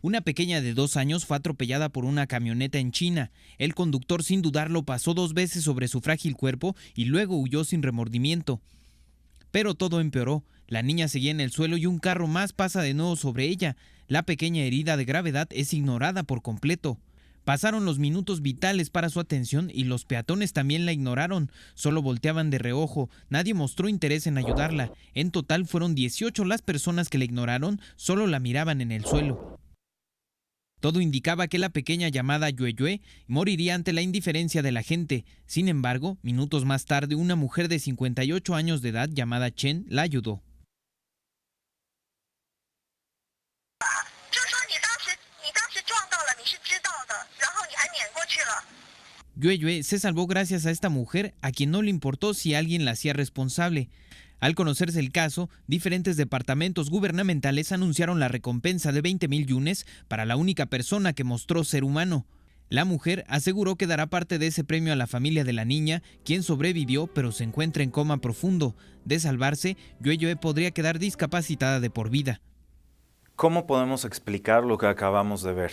Una pequeña de 2 años fue atropellada por una camioneta en China. El conductor, sin dudarlo, pasó 2 veces sobre su frágil cuerpo y luego huyó sin remordimiento. Pero todo empeoró. La niña seguía en el suelo y un carro más pasa de nuevo sobre ella. La pequeña herida de gravedad es ignorada por completo. Pasaron los minutos vitales para su atención y los peatones también la ignoraron. Solo volteaban de reojo. Nadie mostró interés en ayudarla. En total fueron 18 las personas que la ignoraron, solo la miraban en el suelo. Todo indicaba que la pequeña llamada Yue Yue moriría ante la indiferencia de la gente. Sin embargo, minutos más tarde, una mujer de 58 años de edad llamada Chen la ayudó. Yue Yue se salvó gracias a esta mujer, a quien no le importó si alguien la hacía responsable. Al conocerse el caso, diferentes departamentos gubernamentales anunciaron la recompensa de 20,000 yunes para la única persona que mostró ser humano. La mujer aseguró que dará parte de ese premio a la familia de la niña, quien sobrevivió pero se encuentra en coma profundo. De salvarse, Yue Yue podría quedar discapacitada de por vida. ¿Cómo podemos explicar lo que acabamos de ver?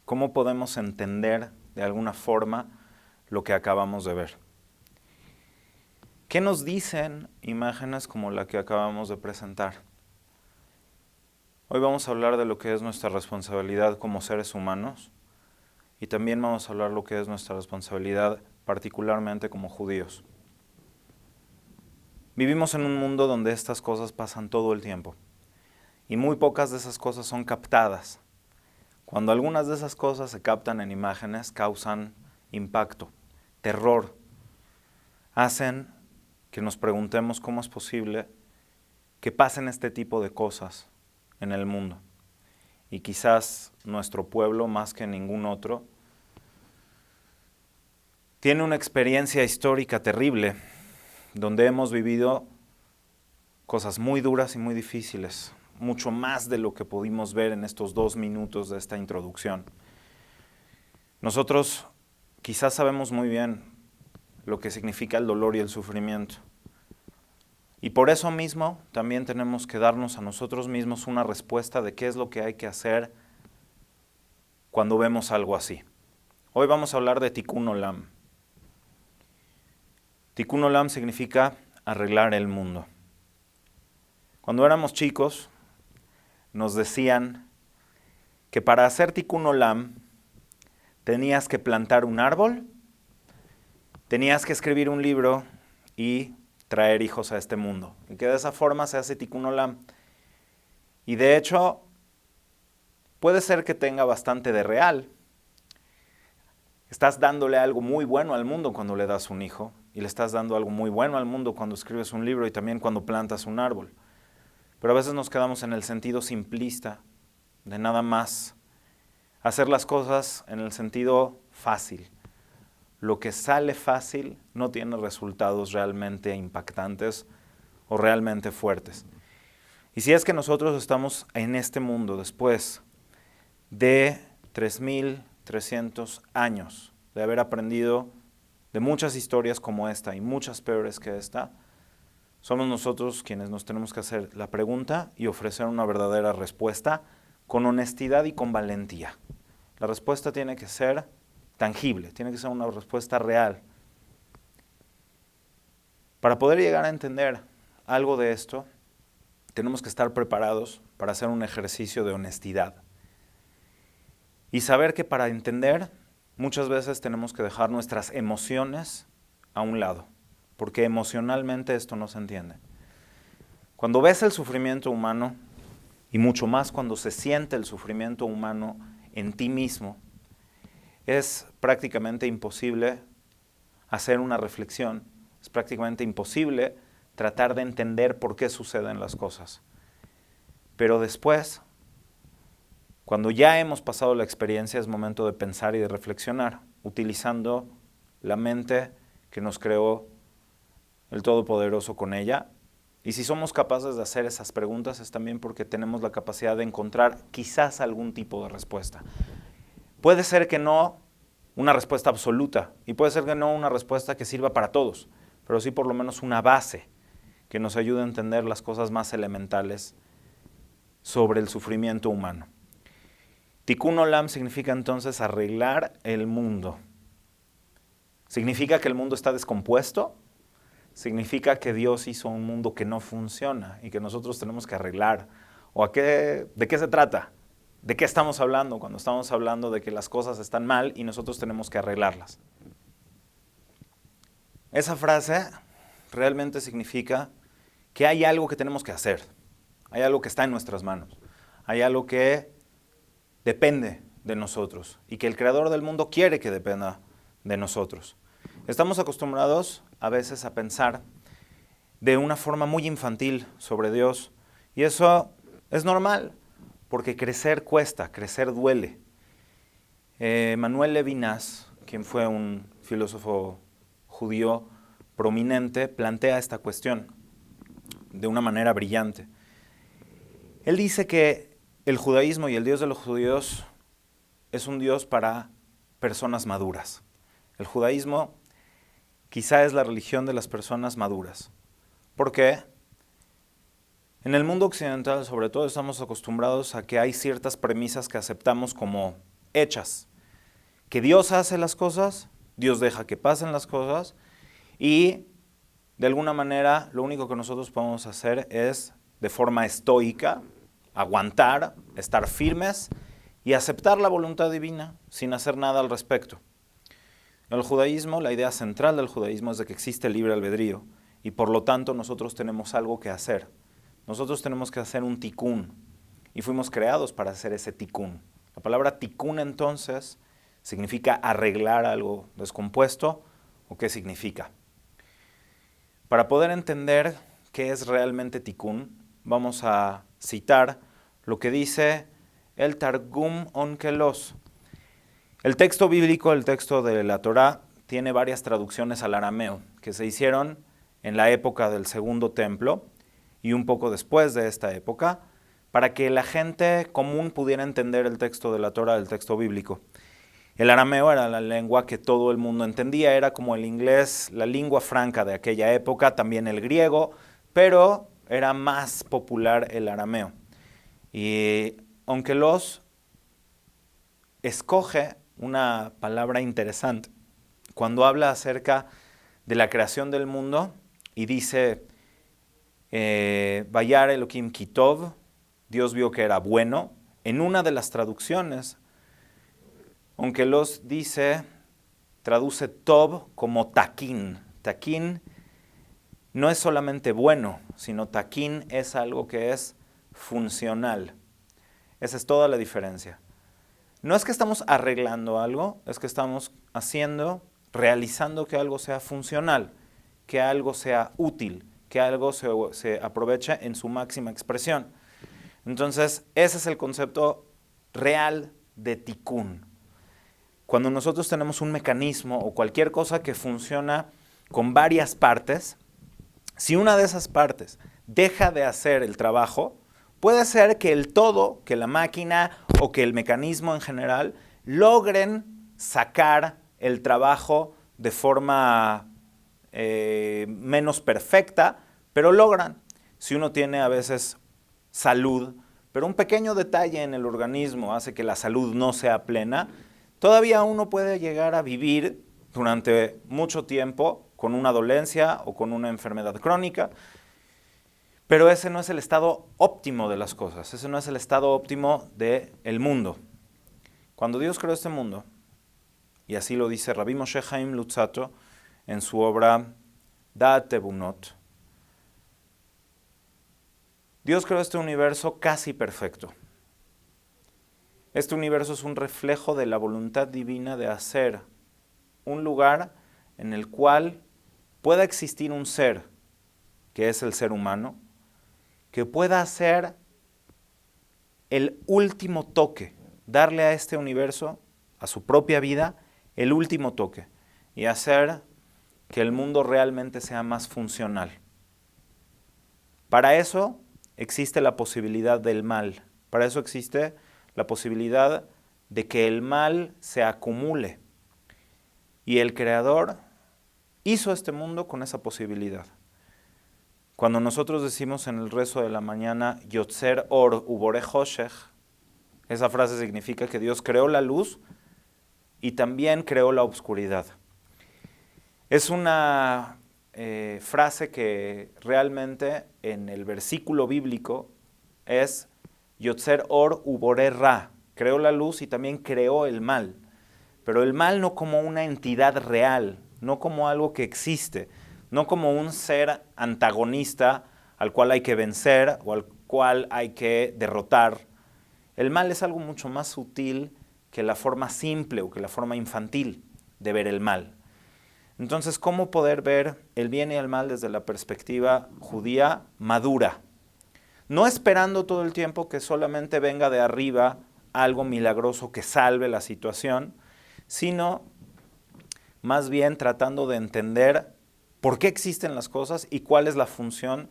¿Cómo podemos entender de alguna forma lo que acabamos de ver? ¿Qué nos dicen imágenes como la que acabamos de presentar? Hoy vamos a hablar de lo que es nuestra responsabilidad como seres humanos y también vamos a hablar de lo que es nuestra responsabilidad particularmente como judíos. Vivimos en un mundo donde estas cosas pasan todo el tiempo y muy pocas de esas cosas son captadas. Cuando algunas de esas cosas se captan en imágenes, causan impacto, terror, hacen que nos preguntemos cómo es posible que pasen este tipo de cosas en el mundo. Y quizás nuestro pueblo, más que ningún otro, tiene una experiencia histórica terrible, donde hemos vivido cosas muy duras y muy difíciles, mucho más de lo que pudimos ver en estos 2 minutos de esta introducción. Nosotros quizás sabemos muy bien lo que significa el dolor y el sufrimiento. Y por eso mismo también tenemos que darnos a nosotros mismos una respuesta de qué es lo que hay que hacer cuando vemos algo así. Hoy vamos a hablar de Tikkun Olam. Tikkun Olam significa arreglar el mundo. Cuando éramos chicos, nos decían que para hacer Tikkun Olam tenías que plantar un árbol, tenías que escribir un libro y traer hijos a este mundo. Y que de esa forma se hace Tikkun Olam. Y de hecho, puede ser que tenga bastante de real. Estás dándole algo muy bueno al mundo cuando le das un hijo, y le estás dando algo muy bueno al mundo cuando escribes un libro y también cuando plantas un árbol. Pero a veces nos quedamos en el sentido simplista de nada más hacer las cosas en el sentido fácil. Lo que sale fácil no tiene resultados realmente impactantes o realmente fuertes. Y si es que nosotros estamos en este mundo después de 3,300 años de haber aprendido de muchas historias como esta y muchas peores que esta, somos nosotros quienes nos tenemos que hacer la pregunta y ofrecer una verdadera respuesta con honestidad y con valentía. La respuesta tiene que ser tangible, tiene que ser una respuesta real. Para poder llegar a entender algo de esto, tenemos que estar preparados para hacer un ejercicio de honestidad. Y saber que para entender, muchas veces tenemos que dejar nuestras emociones a un lado, porque emocionalmente esto no se entiende. Cuando ves el sufrimiento humano, y mucho más cuando se siente el sufrimiento humano en ti mismo, es prácticamente imposible hacer una reflexión, es prácticamente imposible tratar de entender por qué suceden las cosas. Pero después, cuando ya hemos pasado la experiencia, es momento de pensar y de reflexionar, utilizando la mente que nos creó el Todopoderoso con ella. Y si somos capaces de hacer esas preguntas, es también porque tenemos la capacidad de encontrar quizás algún tipo de respuesta. Puede ser que no una respuesta absoluta, y puede ser que no una respuesta que sirva para todos, pero sí por lo menos una base que nos ayude a entender las cosas más elementales sobre el sufrimiento humano. Tikkun Olam significa entonces arreglar el mundo. ¿Significa que el mundo está descompuesto? Significa que Dios hizo un mundo que no funciona y que nosotros tenemos que arreglar. ¿De qué se trata? ¿De qué estamos hablando cuando estamos hablando de que las cosas están mal y nosotros tenemos que arreglarlas? Esa frase realmente significa que hay algo que tenemos que hacer. Hay algo que está en nuestras manos. Hay algo que depende de nosotros y que el creador del mundo quiere que dependa de nosotros. Estamos acostumbrados a veces a pensar de una forma muy infantil sobre Dios y eso es normal porque crecer cuesta, crecer duele. Manuel Levinas, quien fue un filósofo judío prominente, plantea esta cuestión de una manera brillante. Él dice que el judaísmo y el Dios de los judíos es un Dios para personas maduras. El judaísmo quizá es la religión de las personas maduras. ¿Por qué? En el mundo occidental, sobre todo, estamos acostumbrados a que hay ciertas premisas que aceptamos como hechas. Que Dios hace las cosas, Dios deja que pasen las cosas y de alguna manera lo único que nosotros podemos hacer es de forma estoica, aguantar, estar firmes y aceptar la voluntad divina sin hacer nada al respecto. En el judaísmo, la idea central del judaísmo es de que existe el libre albedrío y por lo tanto nosotros tenemos algo que hacer. Nosotros tenemos que hacer un tikkun y fuimos creados para hacer ese tikkun. La palabra tikkun entonces significa arreglar algo descompuesto o qué significa. Para poder entender qué es realmente tikkun, vamos a citar lo que dice el Targum Onkelos. El texto bíblico, el texto de la Torá, tiene varias traducciones al arameo que se hicieron en la época del Segundo Templo y un poco después de esta época, para que la gente común pudiera entender el texto de la Torá, el texto bíblico. El arameo era la lengua que todo el mundo entendía, era como el inglés, la lengua franca de aquella época, también el griego, pero era más popular el arameo. Y Onkelos escoge una palabra interesante cuando habla acerca de la creación del mundo y dice, Vayar Elohim Kitov, Dios vio que era bueno. En una de las traducciones, Onkelos traduce Tov como taquín. Taquín no es solamente bueno, sino taquín es algo que es funcional. Esa es toda la diferencia. No es que estamos arreglando algo, es que estamos realizando que algo sea funcional, que algo sea útil, que algo se aproveche en su máxima expresión. Entonces, ese es el concepto real de tikkun. Cuando nosotros tenemos un mecanismo o cualquier cosa que funciona con varias partes, si una de esas partes deja de hacer el trabajo, puede ser que el todo, que la máquina o que el mecanismo en general logren sacar el trabajo de forma menos perfecta, pero logran. Si uno tiene a veces salud, pero un pequeño detalle en el organismo hace que la salud no sea plena, todavía uno puede llegar a vivir durante mucho tiempo con una dolencia o con una enfermedad crónica, pero ese no es el estado óptimo de las cosas, ese no es el estado óptimo del mundo. Cuando Dios creó este mundo, y así lo dice Rabbi Moshe Chaim Luzzatto en su obra Da'at Tebunot, Dios creó este universo casi perfecto. Este universo es un reflejo de la voluntad divina de hacer un lugar en el cual pueda existir un ser, que es el ser humano, que pueda hacer el último toque, darle a este universo, a su propia vida, el último toque y hacer que el mundo realmente sea más funcional. Para eso existe la posibilidad del mal, para eso existe la posibilidad de que el mal se acumule. Y el Creador hizo este mundo con esa posibilidad. Cuando nosotros decimos en el rezo de la mañana, Yotzer Or Uboreh Hoshech, Esa frase significa que Dios creó la luz y también creó la oscuridad. Es una frase que realmente en el versículo bíblico es Yotzer Or Uboré Ra. Creó la luz y también creó el mal. Pero el mal no como una entidad real, no como algo que existe, no como un ser antagonista al cual hay que vencer o al cual hay que derrotar. El mal es algo mucho más sutil que la forma simple o que la forma infantil de ver el mal. Entonces, ¿cómo poder ver el bien y el mal desde la perspectiva judía madura? No esperando todo el tiempo que solamente venga de arriba algo milagroso que salve la situación, sino más bien tratando de entender por qué existen las cosas y cuál es la función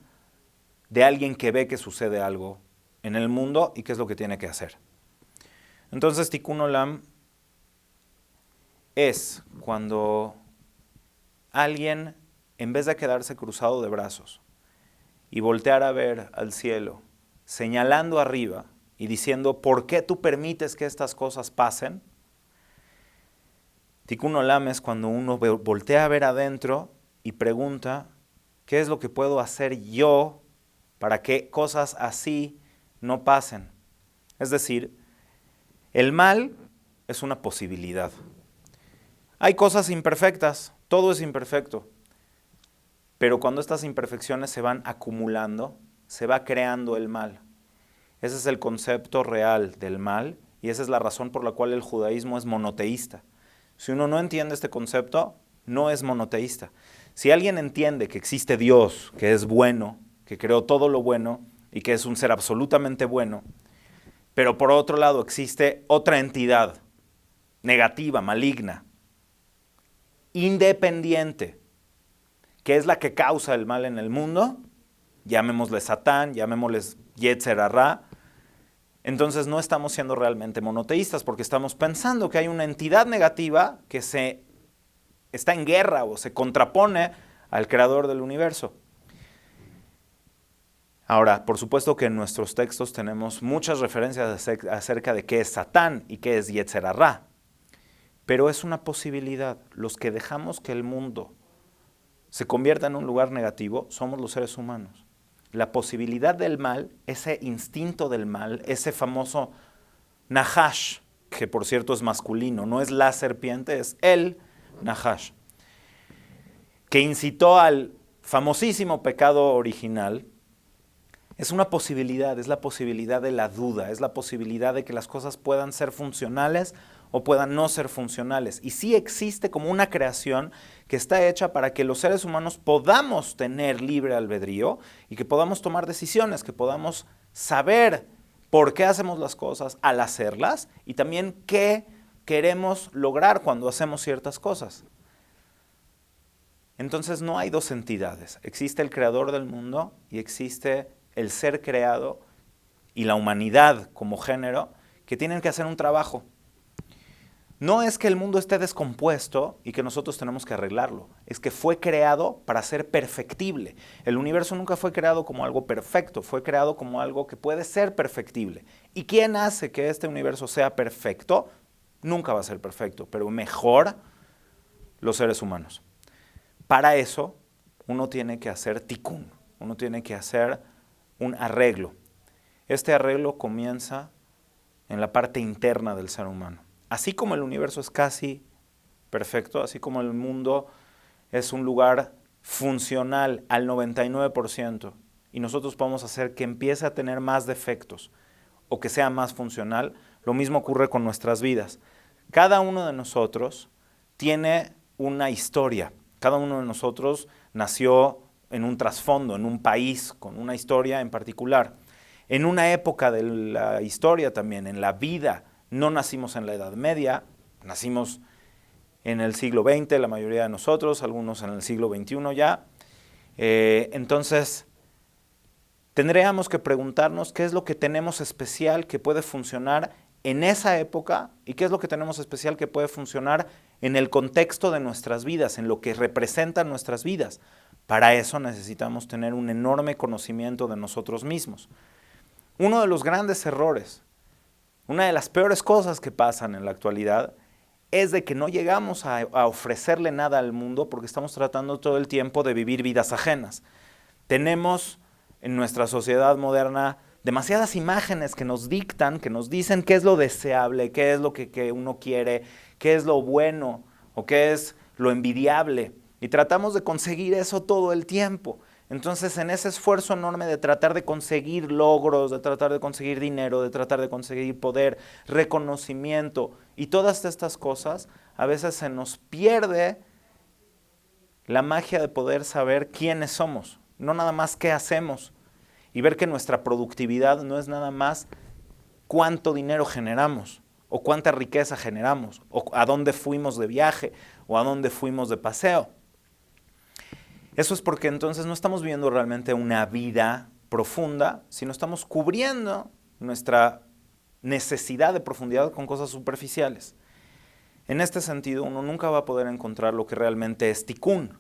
de alguien que ve que sucede algo en el mundo y qué es lo que tiene que hacer. Entonces, Tikkun Olam es cuando alguien, en vez de quedarse cruzado de brazos y voltear a ver al cielo, señalando arriba y diciendo, ¿por qué tú permites que estas cosas pasen? Tikkun Olam es cuando uno voltea a ver adentro y pregunta, ¿qué es lo que puedo hacer yo para que cosas así no pasen? Es decir, el mal es una posibilidad. Hay cosas imperfectas, todo es imperfecto, pero cuando estas imperfecciones se van acumulando, se va creando el mal. Ese es el concepto real del mal y esa es la razón por la cual el judaísmo es monoteísta. Si uno no entiende este concepto, no es monoteísta. Si alguien entiende que existe Dios, que es bueno, que creó todo lo bueno y que es un ser absolutamente bueno, pero por otro lado existe otra entidad negativa, maligna, independiente, que es la que causa el mal en el mundo, llamémosle Satán, llamémosle Yetzer Hará, entonces no estamos siendo realmente monoteístas porque estamos pensando que hay una entidad negativa que está en guerra o se contrapone al creador del universo. Ahora, por supuesto que en nuestros textos tenemos muchas referencias acerca de qué es Satán y qué es Yetzer Hará, pero es una posibilidad. Los que dejamos que el mundo se convierta en un lugar negativo somos los seres humanos. La posibilidad del mal, ese instinto del mal, ese famoso Nahash, que por cierto es masculino, no es la serpiente, es el Nahash, que incitó al famosísimo pecado original, es una posibilidad, es la posibilidad de la duda, es la posibilidad de que las cosas puedan ser funcionales o puedan no ser funcionales. Y sí existe como una creación que está hecha para que los seres humanos podamos tener libre albedrío y que podamos tomar decisiones, que podamos saber por qué hacemos las cosas al hacerlas y también qué queremos lograr cuando hacemos ciertas cosas. Entonces no hay dos entidades. Existe el creador del mundo y existe el ser creado y la humanidad como género que tienen que hacer un trabajo. No es que el mundo esté descompuesto y que nosotros tenemos que arreglarlo. Es que fue creado para ser perfectible. El universo nunca fue creado como algo perfecto, fue creado como algo que puede ser perfectible. ¿Y quién hace que este universo sea perfecto? Nunca va a ser perfecto, pero mejor los seres humanos. Para eso, uno tiene que hacer tikkun, uno tiene que hacer un arreglo. Este arreglo comienza en la parte interna del ser humano. Así como el universo es casi perfecto, así como el mundo es un lugar funcional al 99% y nosotros podemos hacer que empiece a tener más defectos o que sea más funcional, lo mismo ocurre con nuestras vidas. Cada uno de nosotros tiene una historia, cada uno de nosotros nació en un trasfondo, en un país con una historia en particular. En una época de la historia también, en la vida, no nacimos en la Edad Media, nacimos en el siglo XX, la mayoría de nosotros, algunos en el siglo XXI ya. Entonces, tendríamos que preguntarnos qué es lo que tenemos especial que puede funcionar en esa época y qué es lo que tenemos especial que puede funcionar en el contexto de nuestras vidas, en lo que representan nuestras vidas. Para eso necesitamos tener un enorme conocimiento de nosotros mismos. Uno de los grandes errores Una de las peores cosas que pasan en la actualidad es de que no llegamos a ofrecerle nada al mundo porque estamos tratando todo el tiempo de vivir vidas ajenas. Tenemos en nuestra sociedad moderna demasiadas imágenes que nos dictan, que nos dicen qué es lo deseable, qué es lo que uno quiere, qué es lo bueno o qué es lo envidiable. Y tratamos de conseguir eso todo el tiempo. Entonces, en ese esfuerzo enorme de tratar de conseguir logros, de tratar de conseguir dinero, de tratar de conseguir poder, reconocimiento y todas estas cosas, a veces se nos pierde la magia de poder saber quiénes somos, no nada más qué hacemos, y ver que nuestra productividad no es nada más cuánto dinero generamos, o cuánta riqueza generamos, o a dónde fuimos de viaje, o a dónde fuimos de paseo. Eso es porque entonces no estamos viviendo realmente una vida profunda, sino estamos cubriendo nuestra necesidad de profundidad con cosas superficiales. En este sentido, uno nunca va a poder encontrar lo que realmente es tikkun.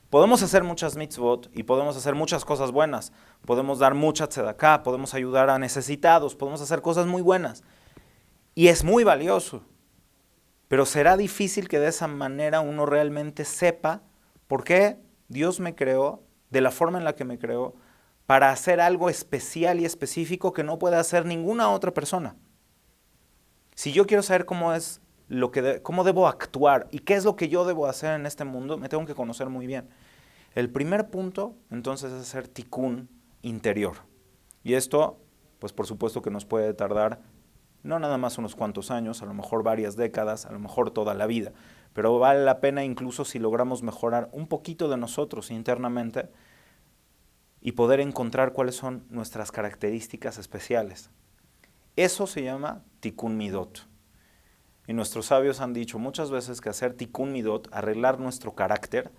Podemos hacer muchas mitzvot y podemos hacer muchas cosas buenas. Podemos dar mucha tzedakah, podemos ayudar a necesitados, podemos hacer cosas muy buenas. Y es muy valioso. Pero será difícil que de esa manera uno realmente sepa por qué Dios me creó de la forma en la que me creó para hacer algo especial y específico que no puede hacer ninguna otra persona. Si yo quiero saber cómo es cómo debo actuar y qué es lo que yo debo hacer en este mundo, me tengo que conocer muy bien. El primer punto, entonces, es hacer tikkun interior. Y esto, pues por supuesto que nos puede tardar no nada más unos cuantos años, a lo mejor varias décadas, a lo mejor toda la vida. Pero vale la pena incluso si logramos mejorar un poquito de nosotros internamente y poder encontrar cuáles son nuestras características especiales. Eso se llama tikkun midot. Y nuestros sabios han dicho muchas veces que hacer tikkun midot, arreglar nuestro carácter,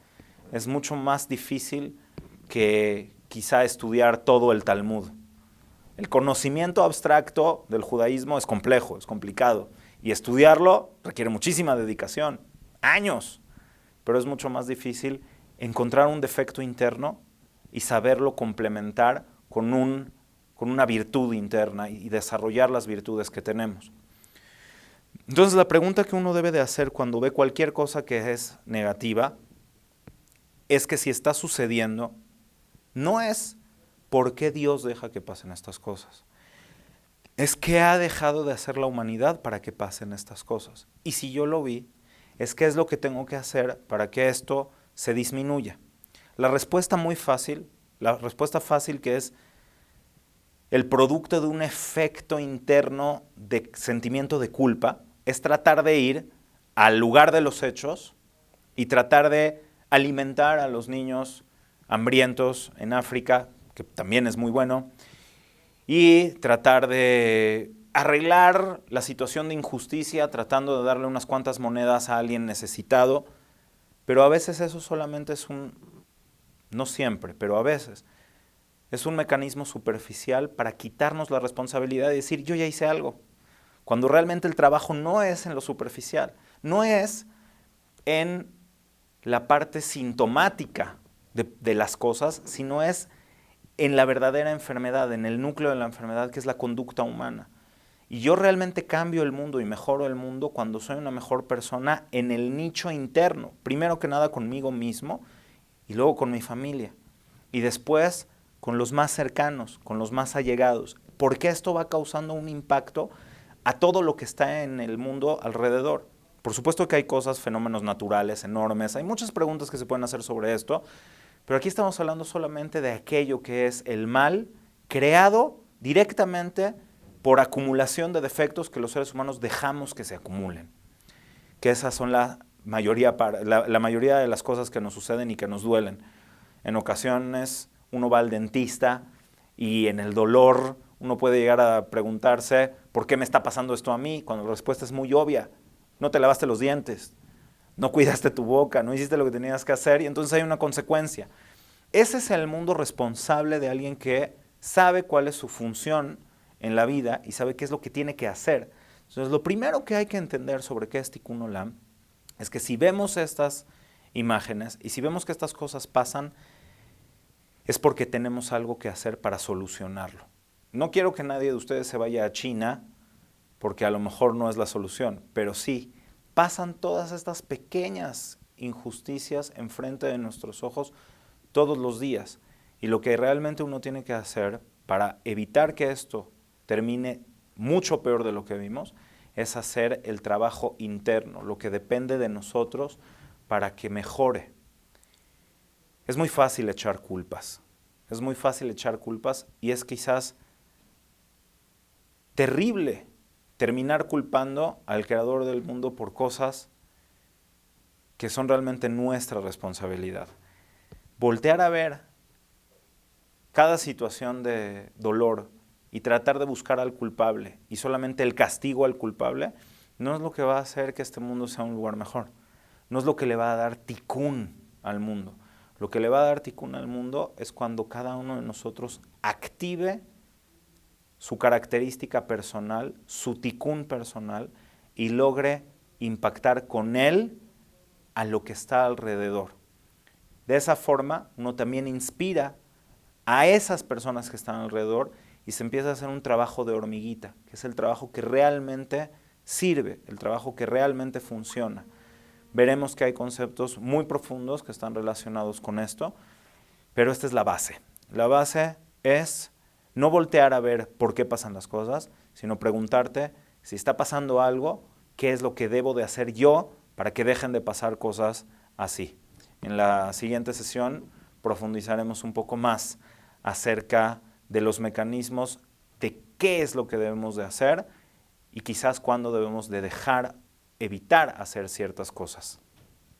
es mucho más difícil que quizá estudiar todo el Talmud. El conocimiento abstracto del judaísmo es complejo, es complicado. Y estudiarlo requiere muchísima dedicación, años. Pero es mucho más difícil encontrar un defecto interno y saberlo complementar con una virtud interna y desarrollar las virtudes que tenemos. Entonces la pregunta que uno debe de hacer cuando ve cualquier cosa que es negativa es que si está sucediendo, no es por qué Dios deja que pasen estas cosas. Es qué ha dejado de hacer la humanidad para que pasen estas cosas. Y si yo lo vi, es qué es lo que tengo que hacer para que esto se disminuya. La respuesta muy fácil, la respuesta fácil que es el producto de un efecto interno de sentimiento de culpa, es tratar de ir al lugar de los hechos y tratar de alimentar a los niños hambrientos en África, que también es muy bueno, y tratar de arreglar la situación de injusticia tratando de darle unas cuantas monedas a alguien necesitado, pero a veces eso solamente es no siempre, pero a veces, es un mecanismo superficial para quitarnos la responsabilidad de decir yo ya hice algo, cuando realmente el trabajo no es en lo superficial, no es en la parte sintomática de las cosas, sino es en la verdadera enfermedad, en el núcleo de la enfermedad, que es la conducta humana. Y yo realmente cambio el mundo y mejoro el mundo cuando soy una mejor persona en el nicho interno, primero que nada conmigo mismo y luego con mi familia y después con los más cercanos, con los más allegados, porque esto va causando un impacto a todo lo que está en el mundo alrededor. Por supuesto que hay cosas, fenómenos naturales enormes, hay muchas preguntas que se pueden hacer sobre esto, pero aquí estamos hablando solamente de aquello que es el mal creado directamente por acumulación de defectos que los seres humanos dejamos que se acumulen. Que esas son la mayoría de las cosas que nos suceden y que nos duelen. En ocasiones uno va al dentista y en el dolor uno puede llegar a preguntarse ¿por qué me está pasando esto a mí? Cuando la respuesta es muy obvia. No te lavaste los dientes, no cuidaste tu boca, no hiciste lo que tenías que hacer y entonces hay una consecuencia. Ese es el mundo responsable de alguien que sabe cuál es su función en la vida y sabe qué es lo que tiene que hacer. Entonces, lo primero que hay que entender sobre qué es Tikkun Olam es que si vemos estas imágenes y si vemos que estas cosas pasan, es porque tenemos algo que hacer para solucionarlo. No quiero que nadie de ustedes se vaya a China porque a lo mejor no es la solución, pero sí, pasan todas estas pequeñas injusticias enfrente de nuestros ojos todos los días. Y lo que realmente uno tiene que hacer para evitar que esto termine mucho peor de lo que vimos, es hacer el trabajo interno, lo que depende de nosotros para que mejore. Es muy fácil echar culpas, y es quizás terrible terminar culpando al creador del mundo por cosas que son realmente nuestra responsabilidad. Voltear a ver cada situación de dolor y tratar de buscar al culpable y solamente el castigo al culpable no es lo que va a hacer que este mundo sea un lugar mejor. No es lo que le va a dar ticún al mundo. Lo que le va a dar ticún al mundo es cuando cada uno de nosotros active su característica personal, su ticún personal, y logre impactar con él a lo que está alrededor. De esa forma, uno también inspira a esas personas que están alrededor y se empieza a hacer un trabajo de hormiguita, que es el trabajo que realmente sirve, el trabajo que realmente funciona. Veremos que hay conceptos muy profundos que están relacionados con esto, pero esta es la base. La base es no voltear a ver por qué pasan las cosas, sino preguntarte si está pasando algo, qué es lo que debo de hacer yo para que dejen de pasar cosas así. En la siguiente sesión profundizaremos un poco más acerca de los mecanismos de qué es lo que debemos de hacer y quizás cuándo debemos de evitar hacer ciertas cosas.